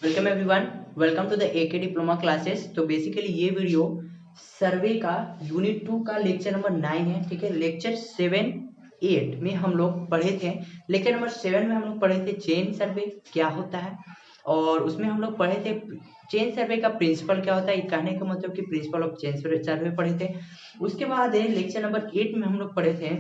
Welcome everyone, welcome to the AK diploma classes. तो basically ये video survey का unit 2 का लेक्चर नंबर 9 है। ठीक है, लेक्चर 7 8 में हम लोग पढ़े थे। लेक्चर नंबर 7 में हम लोग पढ़े थे चेन सर्वे क्या होता है, और उसमें हम लोग पढ़े थे चेन सर्वे का प्रिंसिपल क्या होता है। कहने का मतलब कि प्रिंसिपल ऑफ चेन सर्वे पढ़े थे। उसके बाद लेक्चर नंबर 8 में हम लोग पढ़े थे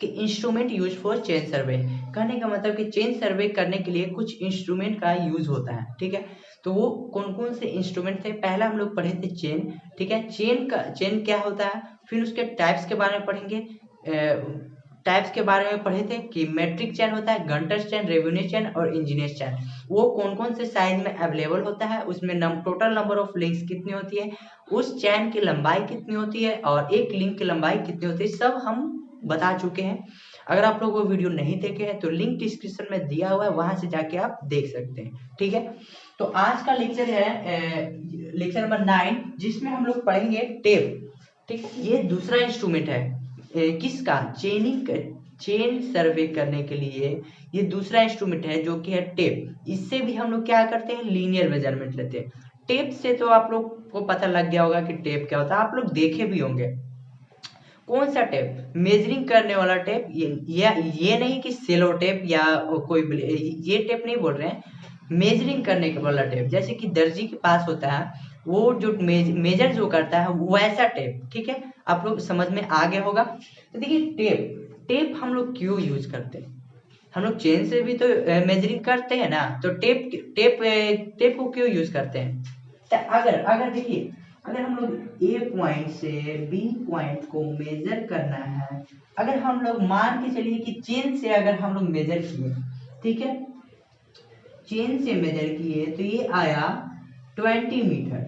कि instrument use for chain survey. कहने का मतलब कि चेन सर्वे करने के लिए कुछ इंस्ट्रूमेंट का यूज होता है। ठीक है, तो वो कौन कौन से इंस्ट्रूमेंट थे। पहला हम लोग पढ़े थे चेन। ठीक है, चेन क्या होता है, फिर उसके टाइप्स के बारे में पढ़ेंगे। टाइप्स के बारे में पढ़े थे कि मैट्रिक चेन होता है, गंटर चेन, रेवेन्यू चेन और इंजीनियर चेन। वो कौन कौन से साइज में अवेलेबल होता है, उसमें टोटल नंबर ऑफ लिंक्स कितनी होती है, उस चैन की लंबाई कितनी होती है और एक लिंक की लंबाई कितनी होती है, सब हम बता चुके हैं। अगर आप लोग वो वीडियो नहीं देखे हैं तो लिंक डिस्क्रिप्शन में दिया हुआ है, वहां से जाके आप देख सकते हैं। ठीक है, तो आज का लेक्चर है लेक्चर नंबर 9, जिसमें हम लोग पढ़ेंगे टेप। ठीक है, ये दूसरा इंस्ट्रूमेंट है किसका, चेन सर्वे करने के लिए ये दूसरा इंस्ट्रूमेंट है जो कि है टेप। इससे भी हम लोग क्या करते हैं, लीनियर मेजरमेंट लेते हैं। टेप से तो आप लोग को पता लग गया होगा कि टेप क्या होता है, आप लोग देखे भी होंगे। कौन सा टेप, मेजरिंग करने वाला टेप। ये नहीं कि सेलो टेप या कोई ये टेप नहीं बोल रहे हैं, मेजरिंग करने के वाला टेप। जैसे कि दर्जी के पास होता है वो जो मेजर जो करता है वैसा टेप। ठीक है, आप लोग समझ में आ गया होगा। तो देखिए टेप टेप हम लोग क्यों यूज करते हैं। हम लोग चेन से भी तो मेजरिंग करते हैं ना, तो टेप टेप टेप को क्यों यूज करते हैं। तो अगर अगर देखिए, अगर हम लोग ए पॉइंट से बी पॉइंट को मेजर करना है, अगर हम लोग मान के चलिए कि चेन से अगर हम लोग मेजर किए, ठीक है, चेन से मेजर किए तो ये आया 20 मीटर।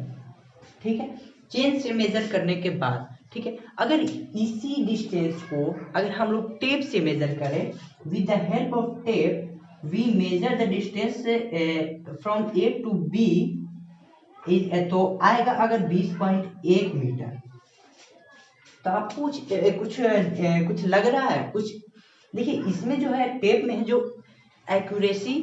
ठीक है, चेन से मेजर करने के बाद, ठीक है, अगर इसी डिस्टेंस को अगर हम लोग टेप से मेजर करें, with the help of tape we measure the distance from A to B, तो आएगा अगर 20.1 मीटर। तो आप कुछ लग रहा है कुछ। देखिए इसमें जो है टेप में है जो एक्यूरेसी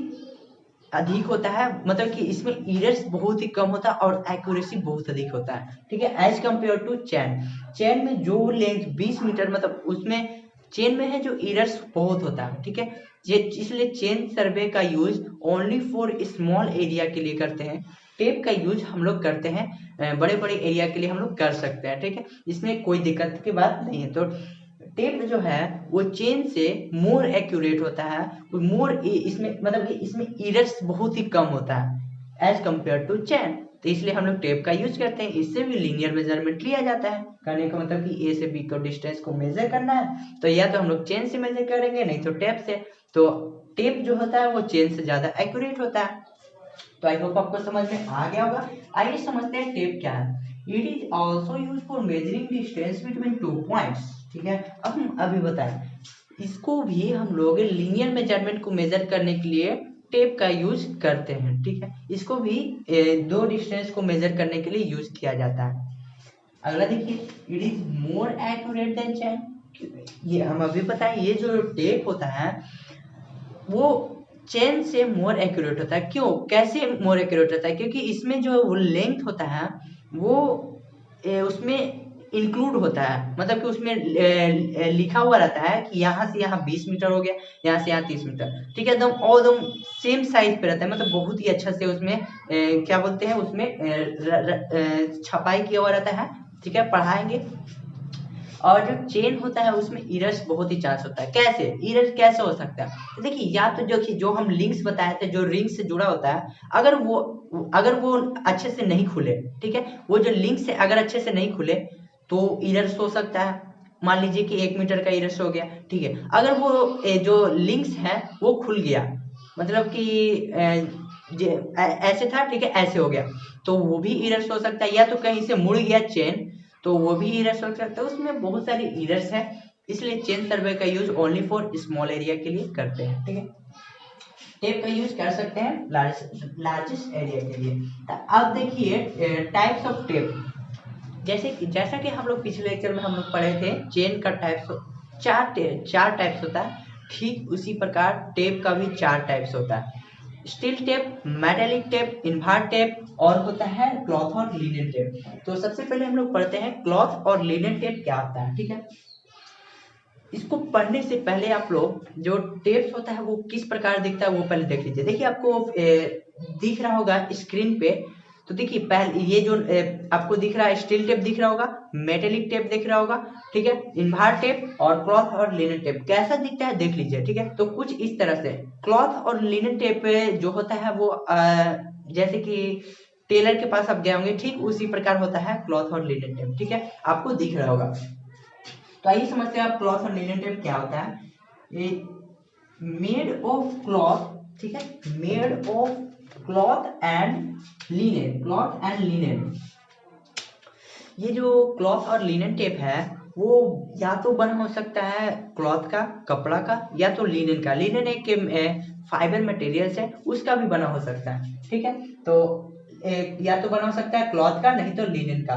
अधिक होता है, मतलब कि इसमें इरर्स बहुत ही कम होता है और एक्यूरेसी बहुत अधिक होता है। ठीक है, एज कम्पेयर टू चैन। चैन में जो लेंथ 20 मीटर, मतलब उसमें चेन में है जो इरर्स बहुत होता है। ठीक है, ये इसलिए चेन सर्वे का use only for small area के लिए करते हैं। टेप का यूज हम लोग करते हैं बड़े बड़े एरिया के लिए हम लोग कर सकते हैं। ठीक है, इसमें कोई दिक्कत की बात नहीं है। तो टेप जो है वो चेन से मोर एक्यूरेट होता है, मोर इसमें मतलब कि इसमें इरर्स बहुत ही कम होता है एज कंपेयर टू चैन। तो इसलिए हम लोग टेप का यूज करते हैं। इससे भी लीनियर मेजरमेंट लिया जाता है। कहने का मतलब कि ए से बी को डिस्टेंस को मेजर करना है तो या तो हम लोग चेन से मेजर करेंगे, नहीं तो टेप से। तो टेप जो होता है वो चेन से ज्यादा एक्यूरेट होता है। तो आई होप आपको समझ में आ गया होगा। आइए समझते हैं टेप क्या है। It is also use for measuring distance between two points. ठीक है, अब हम अभी बताएं, इसको भी हम लोग लीनियर मेजरमेंट को मेजर करने के लिए टेप का यूज करते हैं। ठीक है, इसको भी दो डिस्टेंस को मेजर करने के लिए यूज किया जाता है। अगला देखिए, it is more accurate than chain. ये हम अभी बताएं, ये जो टेप होता है वो चेन से मोर एक्यूरेट होता है। क्यों, कैसे मोर एक्यूरेट होता है, क्योंकि इसमें जो वो लेंथ होता है वो उसमें इंक्लूड होता है। मतलब कि उसमें लिखा हुआ रहता है कि यहाँ से यहाँ 20 मीटर हो गया, यहाँ से यहाँ 30 मीटर। ठीक है, एकदम और एकदम सेम साइज पे रहता है। मतलब बहुत ही अच्छा से उसमें क्या बोलते हैं, उसमें छपाई किया हुआ रहता है। ठीक है, पढ़ाएंगे। और जो चेन होता है उसमें इरर्स बहुत ही चांस होता है। कैसे इरर कैसे हो सकता है, तो देखिए या तो जो हम लिंक्स बताए थे, जो रिंग से जुड़ा होता है, अगर वो अच्छे से नहीं खुले, ठीक है, वो जो लिंक से अगर अच्छे से नहीं खुले तो इरर्स हो सकता है। मान लीजिए कि 1 मीटर का इरर्स हो गया। ठीक है, अगर वो जो लिंक्स है वो खुल गया, मतलब कि ऐसे था, ठीक है, ऐसे हो गया, तो वो भी इरर्स हो सकता है। या तो कहीं से मुड़ गया चेन, तो वो भी इरर्स हो सकता है। उसमें बहुत सारी इरर्स है, इसलिए चेन सर्वे का use only for small area के लिए करते हैं। ठीक है, टेप का यूज कर सकते हैं लार्जेस्ट एरिया के लिए। अब देखिए टाइप्स ऑफ टेप। जैसा कि हम लोग पिछले लेक्चर में हम लोग पढ़े थे चेन का टाइप्स चार टाइप्स होता है। ठीक उसी प्रकार टेप का भी 4 टाइप्स होता है। Steel tape, metallic tape, invar tape और होता है क्लॉथ और लिनेन टेप। तो सबसे पहले हम लोग पढ़ते हैं क्लॉथ और लिनेन टेप क्या होता है, ठीक है। इसको पढ़ने से पहले आप लोग जो टेप्स होता है वो किस प्रकार दिखता है वो पहले देख लीजिए। देखिए आपको दिख रहा होगा स्क्रीन पे। तो देखिए पहले ये जो आपको दिख रहा है स्टील टेप दिख रहा होगा, मेटेलिक टेप दिख रहा होगा, ठीक है, इन्वार्ट टेप और क्लॉथ और लिनेन टेप कैसा दिखता है देख लीजिए, ठीक है। तो कुछ इस तरह से क्लॉथ और लिनेन टेप जो होता है वो जैसे कि टेलर के पास आप गए होंगे, ठीक उसी प्रकार होता है क्लॉथ और लिनेन टेप, ठीक है, आपको दिख रहा होगा। तो आइए समझते हैं आप क्लॉथ और लिनेन टेप क्या होता है। ये मेड ऑफ क्लॉथ, ठीक है, made of cloth and linen, cloth and linen. ये जो क्लॉथ और लिनेन टेप है वो या तो बना हो सकता है क्लॉथ का, कपड़ा का, या तो लिनेन का। लिनेन एक फाइबर मटेरियल्स है, उसका भी बना हो सकता है, ठीक है। तो या तो बना हो सकता है क्लॉथ का, नहीं तो लिनेन का।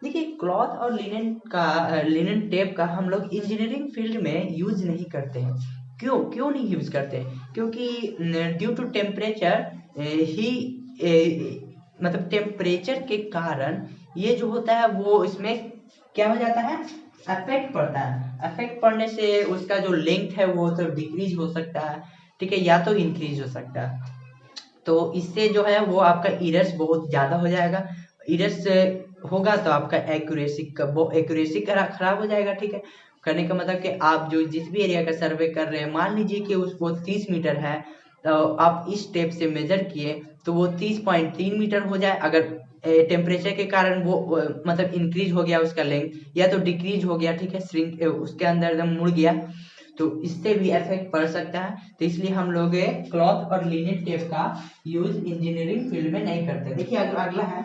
देखिए क्लॉथ और लिनेन टेप का हम लोग इंजीनियरिंग फील्ड में यूज नहीं करते हैं। क्यों क्यों नहीं यूज करते हैं? क्योंकि ड्यू टू टेम्परेचर ही मतलब टेम्परेचर के कारण ये जो होता है वो इसमें क्या हो जाता है, अफेक्ट पड़ता है। अफेक्ट पड़ने से उसका जो लेंथ है वो तो डिक्रीज हो सकता है, ठीक है, या तो इंक्रीज हो सकता है। तो इससे जो है वो आपका इरर्स बहुत ज़्यादा हो जाएगा। इरर्स होगा तो आपका एक्यूरेसी खराब हो जाएगा, ठीक है। करने का मतलब कि आप जो जिस भी एरिया का सर्वे कर रहे हैं, मान लीजिए कि उसको 30 मीटर है, तो आप इस टेप से मेजर किए तो वो 30.3 मीटर हो जाए। अगर टेम्परेचर के कारण वो मतलब इंक्रीज हो गया उसका लेंथ, या तो डिक्रीज हो गया, ठीक है, श्रिंक उसके अंदर एकदम मुड़ गया, तो इससे भी इफेक्ट पड़ सकता है। तो इसलिए हम लोग क्लॉथ और लिनेन टेप का यूज इंजीनियरिंग फील्ड में नहीं करते। देखिए अगला है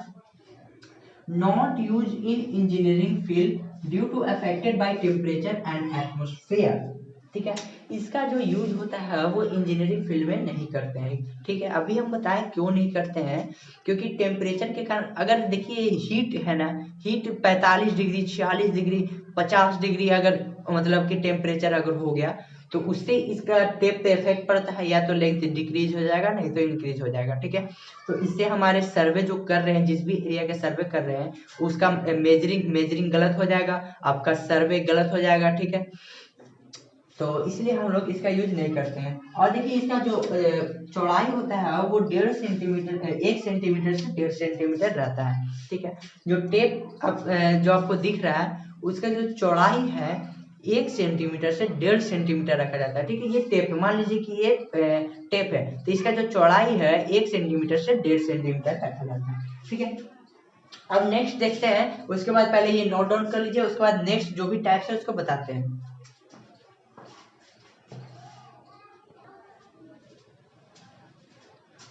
not use in engineering field due to affected by temperature and atmosphere, ठीक है। इसका जो यूज होता है वो इंजीनियरिंग फील्ड में नहीं करते हैं, ठीक है। अभी हम बताएं क्यों नहीं करते हैं। क्योंकि टेम्परेचर के कारण, अगर देखिए हीट है ना, हीट 45 डिग्री, 46 डिग्री, 50 डिग्री अगर मतलब कि टेम्परेचर अगर हो गया तो उससे इसका टेप पे इफेक्ट पड़ता है, या तो लेंथ डिक्रीज हो जाएगा, नहीं तो इंक्रीज हो जाएगा, ठीक है। तो इससे हमारे सर्वे जो कर रहे हैं, जिस भी एरिया का सर्वे कर रहे हैं, उसका मेजरिंग गलत हो जाएगा, आपका सर्वे गलत हो जाएगा, ठीक है। तो इसलिए हम लोग इसका यूज नहीं करते हैं। और देखिए इसका जो चौड़ाई होता है वो 1.5 सेंटीमीटर, 1 सेंटीमीटर से 1.5 सेंटीमीटर रहता है, ठीक है। जो टेप जो आपको दिख रहा है उसका जो चौड़ाई है 1 सेंटीमीटर से 1.5 सेंटीमीटर रखा जाता है, ठीक है। ये टेप है, मान लीजिए कि ये टेप है, तो इसका जो चौड़ाई है 1 सेंटीमीटर से 1.5 सेंटीमीटर रखा जाता है, ठीक है। अब नेक्स्ट देखते हैं, उसके बाद पहले ये नोट डाउन कर लीजिए, उसके बाद नेक्स्ट जो भी टाइप्स है उसको बताते हैं।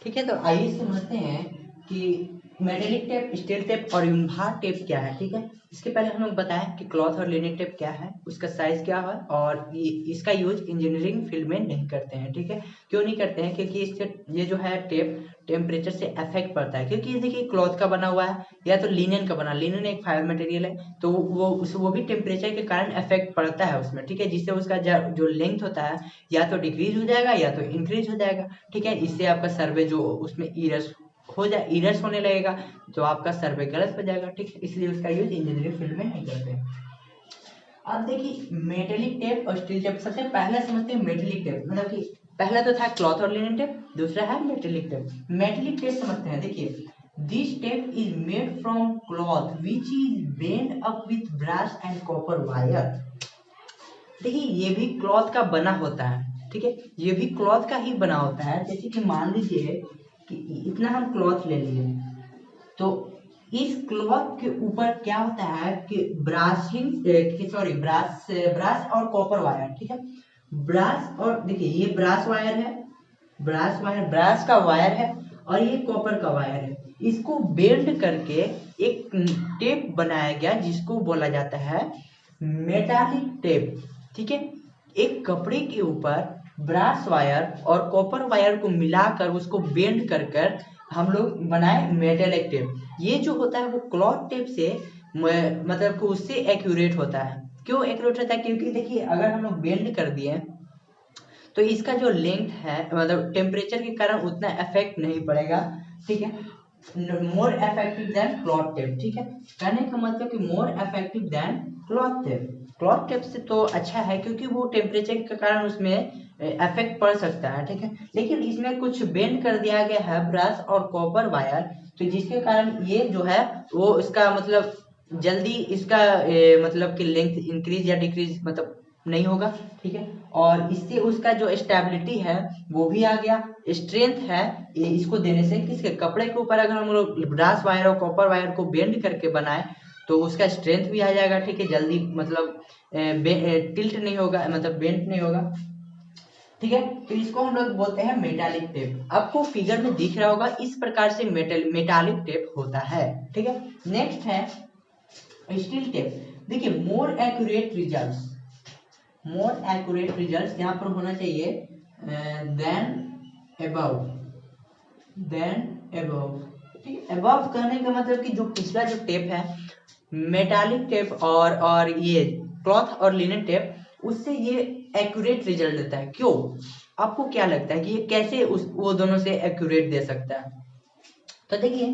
ठीक है, तो आइए समझते हैं कि मेटेलिक टेप, स्टील टेप और यूनिभार टेप क्या है, ठीक है। इसके पहले हम लोग बताएं कि क्लॉथ और लिनेन टेप क्या है, उसका साइज क्या है, और इसका यूज इंजीनियरिंग फील्ड में नहीं करते हैं, ठीक है। क्यों नहीं करते हैं? क्योंकि इससे ये जो है टेप टेम्परेचर से अफेक्ट पड़ता है। क्योंकि ये देखिए क्लॉथ का बना हुआ है या तो लिनेन का बना, लिनेन एक फाइबर मटेरियल है, तो वो भी टेम्परेचर के कारण अफेक्ट पड़ता है उसमें, ठीक है। जिससे उसका जो लेंथ होता है या तो डिक्रीज हो जाएगा या तो इंक्रीज हो जाएगा, ठीक है। इससे आपका सर्वे जो उसमें इरर्स होने लगेगा, तो आपका सर्वे गलत हो जाएगा, ठीक है। इसलिए उसका यूज इंजीनियरिंग फील्ड में नहीं करते। अब देखिए मेटेलिक टेप और स्टील टेप, सबसे पहला समझते हैं मेटेलिक टेप। मतलब कि पहला तो था क्लॉथ और लिनेन टेप, दूसरा है मेटेलिक टेप। मेटेलिक टेप समझते हैं। देखिए this tape is made from cloth which is bend up with brush and copper wire. देखिए ये भी क्लॉथ का बना होता है, ठीक है, ये भी क्लॉथ का ही बना होता है। जैसे कि मान लीजिए कि इतना हम क्लॉथ ले लिए, तो इस क्लॉथ के ऊपर क्या होता है कि ब्रास और कॉपर वायर, ठीक है। ब्रास और देखिए ये ब्रास वायर है, ब्रास का वायर है, और ये कॉपर का वायर है। इसको बेल्ड करके एक टेप बनाया गया जिसको बोला जाता है मेटालिक टेप, ठीक है। एक कपड़े के ऊपर ब्रास वायर और कॉपर वायर को मिलाकर उसको बेंड कर हम लोग बनाए मेटालिक टेप। ये जो होता है वो क्लॉथ टेप से मतलब कि उससे एक्यूरेट होता है। क्यों एक्यूरेट होता है? क्योंकि देखिए अगर हम लोग बेंड कर दिए तो इसका जो लेंथ है मतलब टेम्परेचर के कारण उतना इफेक्ट नहीं पड़ेगा, ठीक है। More effective than cloth tape, ठीक है। कहने का मतलब कि more effective than cloth tape, cloth tape से तो अच्छा है क्योंकि वो टेम्परेचर के कारण उसमें इफेक्ट पड़ सकता है, ठीक है। लेकिन इसमें कुछ बेंड कर दिया गया है ब्रश और कॉपर वायर, तो जिसके कारण ये जो है वो इसका मतलब जल्दी इसका मतलब कि लेंथ इंक्रीज या डिक्रीज मतलब नहीं होगा, ठीक है। और इससे उसका जो स्टेबिलिटी है वो भी आ गया, स्ट्रेंथ है इसको देने से। किसके कपड़े के ऊपर अगर हम लोग ब्रास वायर और कॉपर वायर को बेंड करके बनाए तो उसका स्ट्रेंथ भी आ जाएगा, ठीक है। जल्दी मतलब टिल्ट नहीं होगा, मतलब बेंड नहीं होगा, ठीक है। तो इसको हम लोग बोलते हैं मेटालिक टेप। आपको फिगर में दिख रहा होगा इस प्रकार से मेटालिक टेप होता है, ठीक है। नेक्स्ट है स्टील टेप। देखिए more accurate results, more accurate results यहाँ पर होना चाहिए देन अबव, देन अबव, ठीक है। अबव कहने का मतलब कि जो पिछला जो टेप है मेटालिक टेप और ये क्लॉथ और लिनन टेप, उससे ये एक्यूरेट रिजल्ट देता है। क्यों, आपको क्या लगता है कि ये कैसे वो दोनों से एक्यूरेट दे सकता है? तो देखिए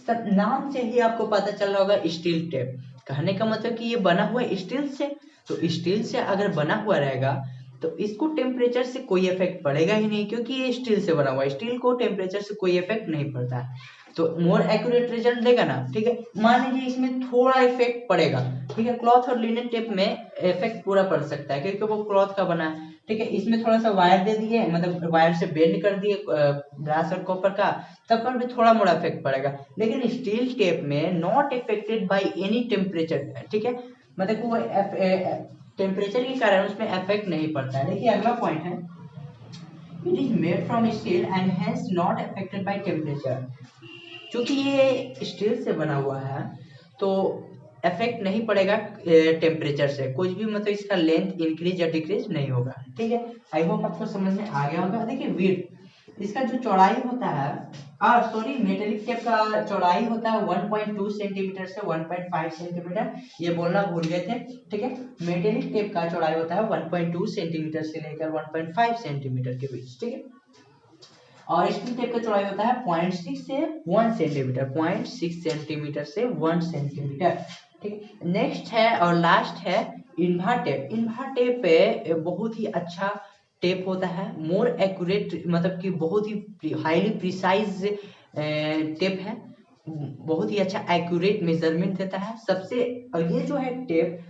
सब नाम से ही आपको पता चल रहा होगा स्टील टेप, कहने का मतलब कि ये बना हुआ है स्टील से। तो स्टील से अगर बना हुआ रहेगा तो इसको टेम्परेचर से कोई इफेक्ट पड़ेगा ही नहीं, क्योंकि ये स्टील से बना हुआ है, स्टील को टेम्परेचर से कोई इफेक्ट नहीं पड़ता है। तो मोर एक्यूरेट रिजल्ट देगा ना, ठीक है। मान लीजिए इसमें थोड़ा इफेक्ट पड़ेगा, ठीक है। क्लॉथ और लिनन टेप में इफेक्ट पूरा पड़ सकता है क्योंकि वो क्लॉथ का बना है, ठीक है। इसमें थोड़ा सा वायर दे दिए, मतलब वायर से बेंड कर दिए ब्रास और कॉपर का, तब पर भी थोड़ा मोड़ा इफेक्ट पड़ेगा। लेकिन स्टील टेप में not affected by any temperature, ठीक है। मतलब कि वो टेम्परेचर के कारण उसमें इफेक्ट नहीं पड़ता है। देखिए अगला पॉइंट है it is made from steel and hence not affected by temperature. क्योंकि ये स्टील से बना हुआ है तो इफेक्ट नहीं पड़ेगा टेम्परेचर से, कुछ भी मतलब इसका लेंथ इंक्रीज या डिक्रीज नहीं होगा, ठीक है। आई होप आपको समझ में आ गया होगा। देखिए विड्थ, इसका जो चौड़ाई होता है सॉरी मेटेलिक टेप का चौड़ाई होता है 1.2 सेंटीमीटर से 1.5 सेंटीमीटर, ये बोलना भूल गए थे, ठीक है। मेटेलिक टेप का चौड़ाई होता है 1.2 सेंटीमीटर से लेकर 1.5 सेंटीमीटर के बीच, ठीक है। और स्टील टेप का चौड़ाई होता है 0.6 से 1 सेंटीमीटर, 0.6 सेंटीमीटर से 1 सेंटीमीटर, ठीक। नेक्स्ट है और लास्ट है इन्वा टेप। इन्वा टेप बहुत ही अच्छा टेप होता है, मोर एक्यूरेट मतलब कि बहुत ही हाईली प्रिसाइज टेप है, बहुत ही अच्छा एक्यूरेट मेजरमेंट देता है सबसे। और ये जो है टेप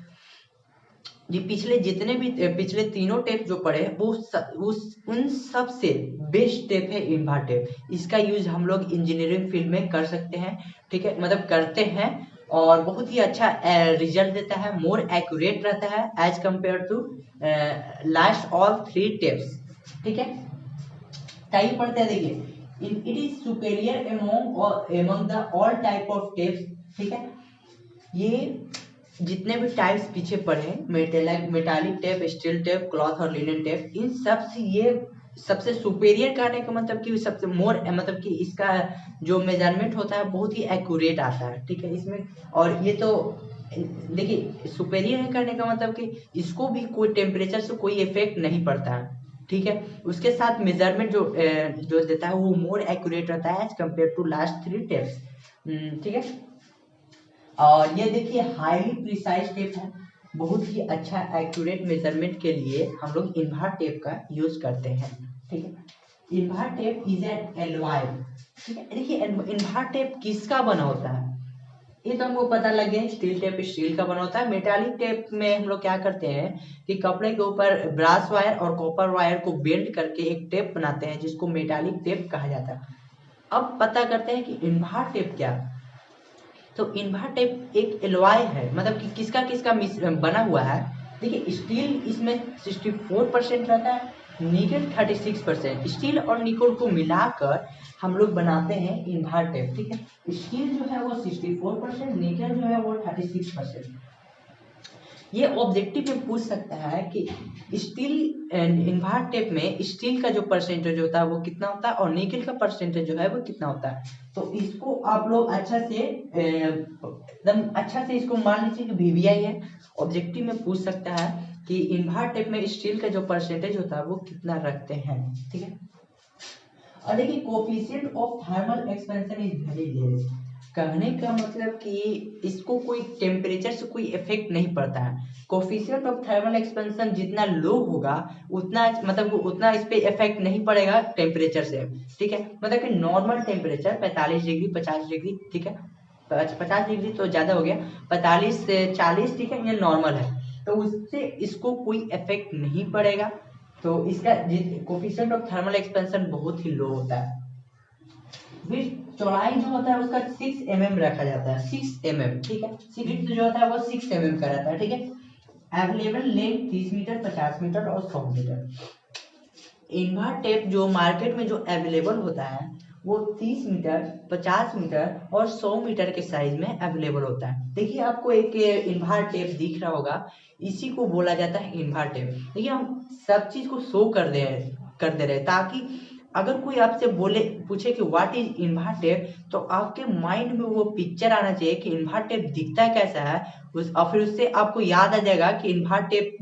ये पिछले जितने भी पिछले तीनों टेप जो पढ़े वो उन सब से बेस्ट टेप है इन्वा टेप। इसका यूज हम लोग इंजीनियरिंग फील्ड में कर सकते हैं, ठीक है, मतलब करते हैं, और बहुत ही अच्छा रिजल्ट देता है, मोर एक्यूरेट रहता है as compare to last all 3 tapes, ठीक है। टाइप पढ़ते हैं, देखिए it is superior among the all type of tapes, ठीक है। ये जितने भी टाइप्स पीछे पढ़े metallic tape, steel tape, cloth और लिनन टेप, इन सब से ये सबसे सुपेरियर करने का मतलब कि सबसे मोर मतलब कि इसका जो मेजरमेंट होता है बहुत ही एक्यूरेट आता है, ठीक है इसमें। और ये तो देखिए सुपेरियर करने का मतलब कि इसको भी कोई टेम्परेचर से कोई इफेक्ट नहीं पड़ता है, ठीक है। उसके साथ मेजरमेंट जो देता है वो मोर एक्यूरेट रहता है as compare to last 3 tapes, ठीक है। और ये देखिए हाईली प्रिसाइज टेप है, बहुत ही अच्छा एक्यूरेट मेजरमेंट के लिए हम लोग इन्वा टेप का यूज करते हैं, ठीक है। इन्वा टेप इज एन एलॉय, ठीक है। देखिए इन्वा टेप किसका बना होता है ये तो हमको पता लग गया, स्टील टेप स्टील का बना होता है। मेटालिक टेप में हम लोग क्या करते हैं कि कपड़े के ऊपर ब्रास वायर और कॉपर वायर को बेंड करके एक टेप बनाते हैं जिसको मेटालिक टेप कहा जाता है। अब पता करते हैं कि इन्वा टेप क्या। तो इन्वा टेप एक एलॉय है, मतलब कि किसका किसका बना हुआ है। देखिए स्टील इसमें 64% रहता है, निकल 36%, स्टील और निकल को मिलाकर हम लोग बनाते हैं इन्वा टेप, ठीक है। स्टील जो है वो 64%, निकल जो है वो 36%। ये ऑब्जेक्टिव में पूछ सकता है कि स्टील इन्वा टेप में स्टील का जो परसेंटेज होता है वो कितना होता है और निकल का परसेंटेज जो है वो कितना होता है। तो इसको आप लोग अच्छा से एकदम अच्छा से इसको मान लीजिए कि वीवीआई है, ऑब्जेक्टिव में पूछ सकता है कि इन्भार टेप में स्टील का जो परसेंटेज होता है वो कितना रखते हैं, ठीक है। और देखिए coefficient of thermal expansion is very less, कहने का मतलब कि इसको कोई टेम्परेचर से कोई इफेक्ट नहीं पड़ता है। कोफिशिएंट ऑफ थर्मल एक्सपेंशन जितना लो होगा उतना मतलब उतना इस पे इफेक्ट नहीं पड़ेगा टेम्परेचर से, ठीक है। मतलब कि नॉर्मल टेम्परेचर 45 डिग्री 50 डिग्री, ठीक है, 50 डिग्री तो ज़्यादा हो गया, 45 से 40, ठीक है, ये नॉर्मल है, तो उससे इसको कोई इफेक्ट नहीं पड़ेगा। तो इसका कोफिशिएंट ऑफ थर्मल एक्सपेंशन बहुत ही लो होता है। फिर चौड़ाई जो होता है उसका 6 mm रखा जाता है, 6 mm, ठीक है। विड्थ जो होता है वो 6 mm का रहता है, ठीक है। अवेलेबल लेंथ 30 मीटर 50 मीटर और 100 मीटर। इन्भार टेप जो मार्केट में जो अवेलेबल होता है वो 30 मीटर 50 मीटर और 100 मीटर के साइज में अवेलेबल होता है। देखिए आपको एक इन्भार टेप दिख रहा होगा, इसी को बोला जाता है इन्भार टेप। देखिए हम सब चीज को शो कर दे रहे ताकि अगर कोई आपसे बोले पूछे कि व्हाट इज इन्भार टेप, तो आपके माइंड में वो पिक्चर आना चाहिए कि इन्भार टेप दिखता कैसा है, और फिर उससे आपको याद आ जाएगा कि इन्भार टेप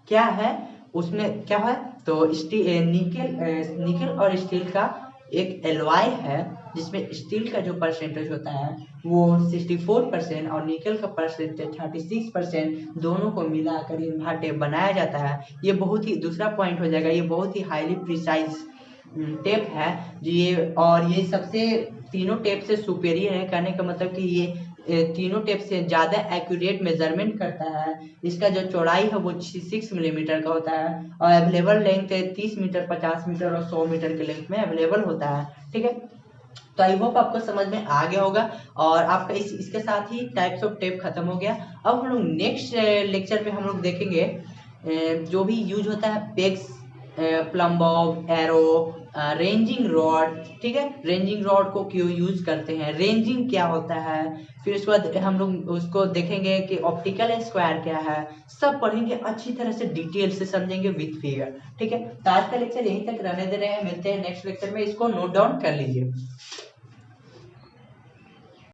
क्या है, उसमें क्या है। तो निकल और स्टील का एक एलॉय है जिसमें स्टील का जो परसेंटेज होता है वो 64% और निकल का परसेंटेज 36%, दोनों को मिलाकर इन्भार टेप बनाया जाता है। ये बहुत ही दूसरा पॉइंट हो जाएगा, ये बहुत ही हाईली प्रिसाइज टेप है ये, और ये सबसे तीनों टेप से सुपेरियर है। कहने का मतलब कि ये तीनों टेप से ज़्यादा एक्यूरेट मेजरमेंट करता है। इसका जो चौड़ाई है वो 6 मिलीमीटर का होता है और अवेलेबल लेंथ 30 मीटर 50 मीटर और 100 मीटर के लेंथ में अवेलेबल होता है, ठीक है। तो आई होप आपको समझ में आ गया होगा और आपका इसके साथ ही टाइप्स ऑफ टेप खत्म हो गया। अब हम लोग नेक्स्ट लेक्चर में हम लोग देखेंगे जो भी यूज होता है PECS, Plumbbob, arrow, ranging rod, ठीक है। रेंजिंग रॉड को क्यों यूज करते हैं, रेंजिंग क्या होता है, फिर उसके बाद हम लोग उसको देखेंगे कि ऑप्टिकल स्क्वायर क्या है, सब पढ़ेंगे अच्छी तरह से डिटेल से समझेंगे विथ फिगर, ठीक है। तो आज का लेक्चर यहीं तक रहने दे रहे हैं, मिलते हैं नेक्स्ट लेक्चर में, इसको नोट डाउन कर लीजिए।